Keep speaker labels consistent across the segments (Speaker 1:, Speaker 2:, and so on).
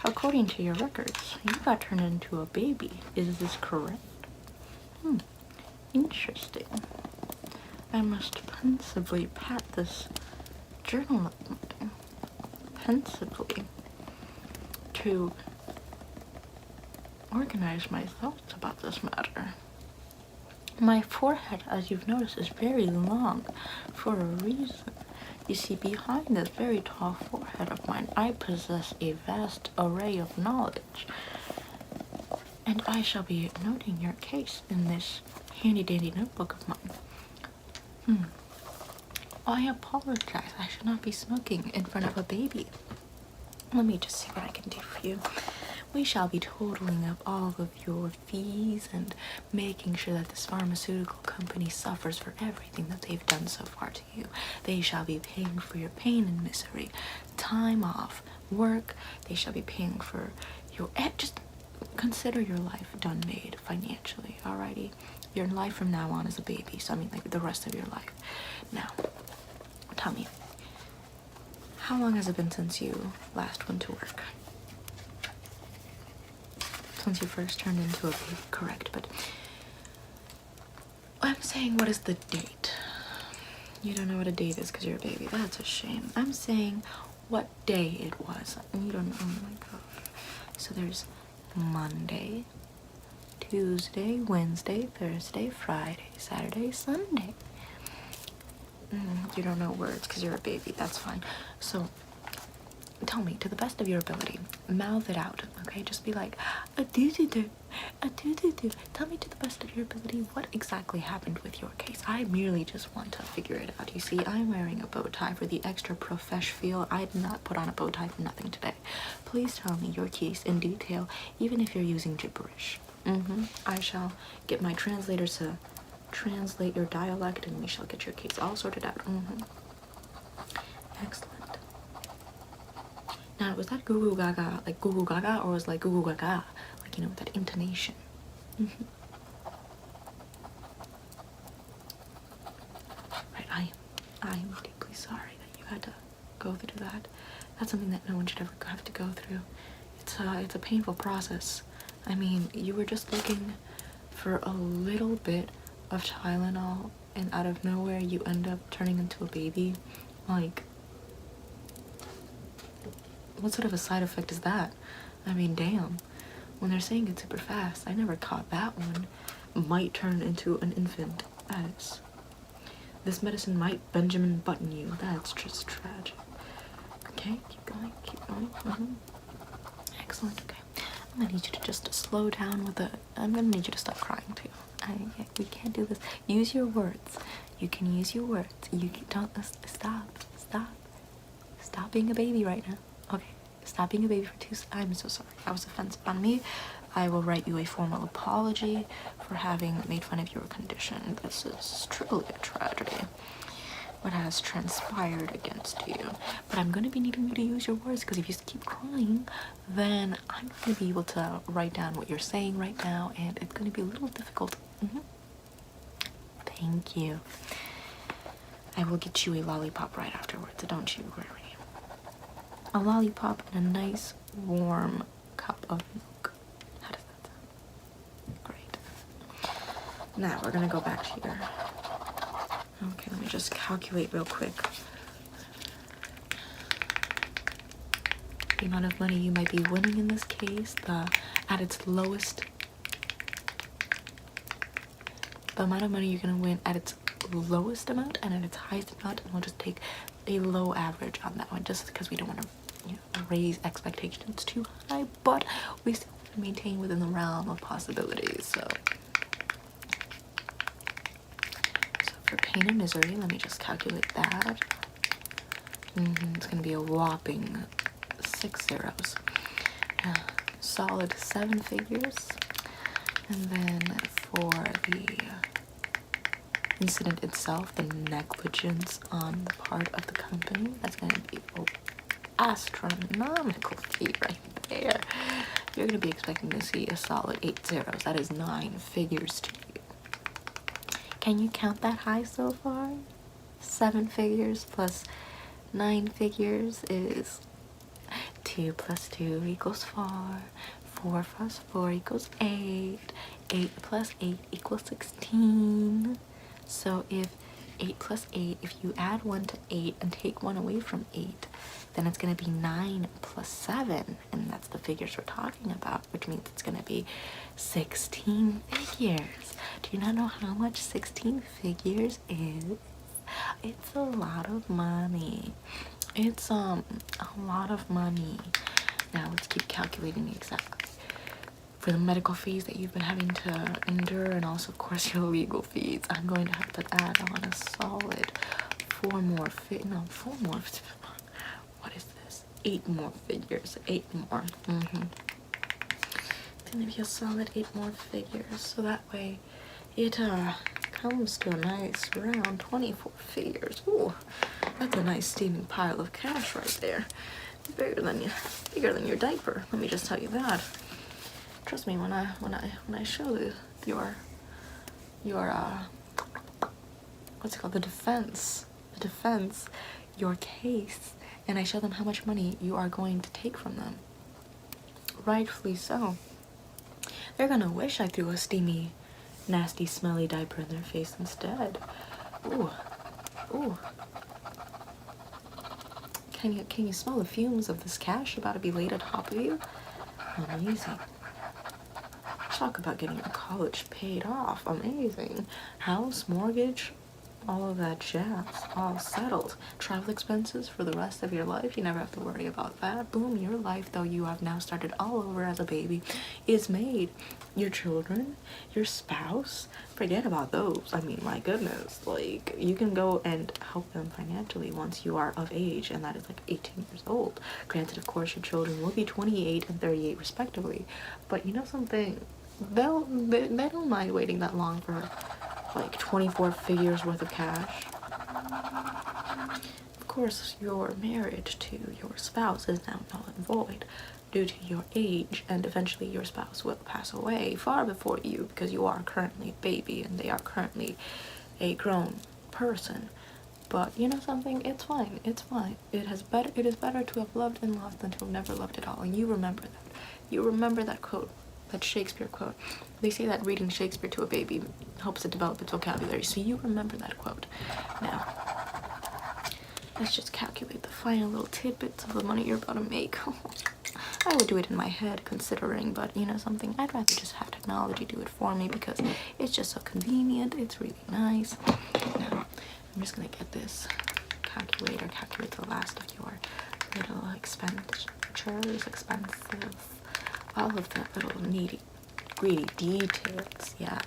Speaker 1: According to your records, you got turned into a baby. Is this correct? Interesting. I must pensively pat this journal of mine. Pensively. To organize my thoughts about this matter. My forehead, as you've noticed, is very long for a reason. You see, behind this very tall forehead of mine, I possess a vast array of knowledge. And I shall be noting your case in this handy-dandy notebook of mine. I apologize. I should not be smoking in front of a baby. Let me just see what I can do for you. We shall be totaling up all of your fees and making sure that this pharmaceutical company suffers for everything that they've done so far to you. They shall be paying for your pain and misery, time off, work. They shall be paying for your... Just consider your life done made financially, alrighty? Your life from now on is a baby, so I mean like the rest of your life. Now, tell me, how long has it been since you last went to work? Since you first turned into a baby, correct, but I'm saying, what is the date? You don't know what a date is because you're a baby. That's a shame. I'm saying what day it was. You don't know. Oh my god. So there's Monday, Tuesday, Wednesday, Thursday, Friday, Saturday, Sunday. You don't know words because you're a baby. That's fine. So tell me, to the best of your ability, mouth it out, okay? Just be like, a-doo-doo-doo, a-doo-doo-doo. Tell me to the best of your ability what exactly happened with your case. I merely just want to figure it out. You see, I'm wearing a bow tie for the extra profesh feel. I did not put on a bow tie for nothing today. Please tell me your case in detail, even if you're using gibberish. I shall get my translators to translate your dialect, and we shall get your case all sorted out. Excellent. Now, was that goo goo gaga, like goo goo gaga, or was it like goo goo gaga, like, you know, with that intonation? Right, I am deeply sorry that you had to go through that. That's something that no one should ever have to go through. It's a painful process. I mean, you were just looking for a little bit of Tylenol, and out of nowhere you end up turning into a baby. Like, what sort of a side effect is that? I mean, damn. When they're saying it super fast, I never caught that one. Might turn into an infant. That's... This medicine might Benjamin Button you. That's just tragic. Okay, keep going, keep going. Excellent, okay. I'm gonna need you to just slow down with the... I'm gonna need you to stop crying too. We can't do this. Use your words. You can use your words. You don't... Stop being a baby right now. Okay, stop being a baby for 2 seconds. I'm so sorry. That was offensive on me. I will write you a formal apology for having made fun of your condition. This is truly a tragedy, what has transpired against you. But I'm going to be needing you to use your words, because if you keep crying, then I'm not going to be able to write down what you're saying right now, and it's going to be a little difficult. Thank you. I will get you a lollipop right afterwards, so don't you worry. A lollipop and a nice warm cup of milk. How does that sound? Great. Now we're gonna go back to your... Okay, let me just calculate real quick the amount of money you might be winning in this case. At its lowest, the amount of money you're gonna win at its lowest amount and at its highest amount, and we'll just take a low average on that one, just because we don't want to, you know, raise expectations too high, but we still want to maintain within the realm of possibilities. So for pain and misery, let me just calculate that. It's gonna be a whopping 6 zeros. Solid 7 figures. And then for the incident itself, the negligence on the part of the company, that's going to be an astronomical fee right there. You're going to be expecting to see a solid 8 zeros. That is 9 figures to you. Can you count that high so far? 7 figures plus 9 figures is 2 plus 2 equals 4. 4 plus 4 equals 8. 8 plus 8 equals 16. So if 8 plus 8, if you add 1 to 8 and take 1 away from 8, then it's going to be 9 plus 7. And that's the figures we're talking about, which means it's going to be 16 figures. Do you not know how much 16 figures is? It's a lot of money. It's a lot of money. Now let's keep calculating exactly. For the medical fees that you've been having to endure, and also of course your legal fees, I'm going to have to add on a solid 4 more what is this? 8 more figures. 8 more. It's gonna be a solid 8 more figures, so that way it comes to a nice round 24 figures. Ooh, that's a nice steaming pile of cash right there. Bigger than your diaper. Let me just tell you that. Trust me when I show your what's it called, the defense, your case, and I show them how much money you are going to take from them. Rightfully so. They're gonna wish I threw a steamy, nasty, smelly diaper in their face instead. Ooh, ooh. Can you smell the fumes of this cash about to be laid atop of you? Amazing. Talk about getting your college paid off. Amazing. House, mortgage, all of that jazz, all settled. Travel expenses for the rest of your life, you never have to worry about that. Boom, your life, though you have now started all over as a baby, is made. Your children, your spouse, forget about those. I mean, my goodness, like, you can go and help them financially once you are of age, and that is like 18 years old. Granted, of course, your children will be 28 and 38 respectively, but you know something, they don't mind waiting that long for like 24 figures worth of cash. Of course, your marriage to your spouse is now null and void due to your age, and eventually your spouse will pass away far before you, because you are currently a baby and they are currently a grown person. But you know something, it's fine, it's fine. It is better to have loved and lost than to have never loved at all, and you remember that. You remember that quote, that Shakespeare quote. They say that reading Shakespeare to a baby helps it develop its vocabulary, so you remember that quote. Now, let's just calculate the final little tidbits of the money you're about to make. I would do it in my head, considering, but you know something, I'd rather just have technology do it for me because it's just so convenient. It's really nice. Now, I'm just gonna get this calculator, calculate the last of your little expenditures, expenses, all of the little needy, greedy details. Yes,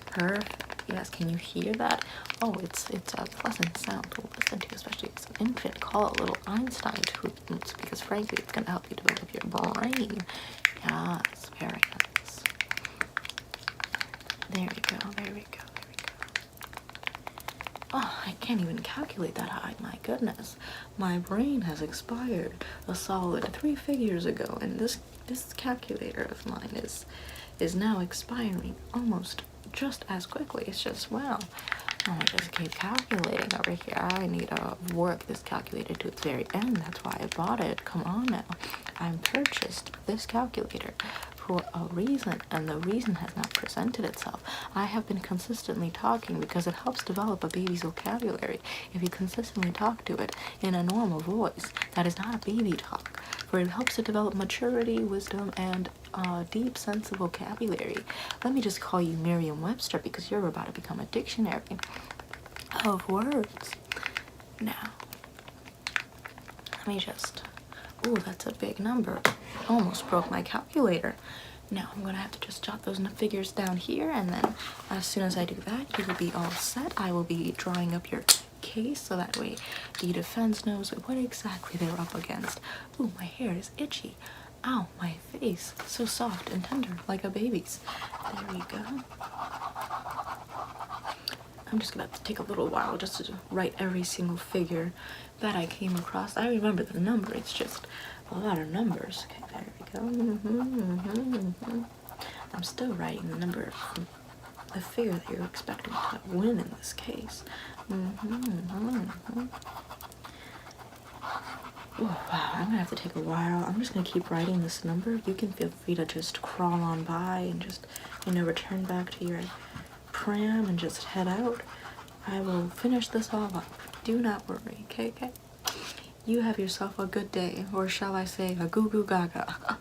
Speaker 1: perfect. Yes, can you hear that? Oh, it's a pleasant sound to listen to, especially as an infant. Call it a little Einstein tunes, because frankly, it's gonna help you develop your brain. Yes, very nice. There we go, there we go, there we go. Oh, I can't even calculate that high, my goodness. My brain has expired a solid 3 figures ago, and this calculator of mine is now expiring almost just as quickly. It's just, wow. Oh, I just keep calculating over here. I need to work this calculator to its very end. That's why I bought it. Come on now. I purchased this calculator for a reason, and the reason has not presented itself. I have been consistently talking because it helps develop a baby's vocabulary. If you consistently talk to it in a normal voice, that is not a baby talk, for it helps it develop maturity, wisdom, and a deep sense of vocabulary. Let me just call you Merriam-Webster, because you're about to become a dictionary of words. Now, let me just... Ooh, that's a big number. Almost broke my calculator. Now I'm gonna have to just jot those figures down here, and then as soon as I do that, you will be all set. I will be drawing up your case, so that way the defense knows what exactly they're up against. Ooh, my hair is itchy. Ow, my face, so soft and tender, like a baby's. There we go. I'm just gonna have to take a little while just to write every single figure that I came across. I remember the number, it's just a lot of numbers. Okay, there we go. I'm still writing the number, the figure that you're expecting to win in this case. Oh, wow, I'm gonna have to take a while. I'm just gonna keep writing this number. You can feel free to just crawl on by and just, you know, return back to your pram and just head out. I will finish this all up. Do not worry, okay? You have yourself a good day, or shall I say a goo goo gaga.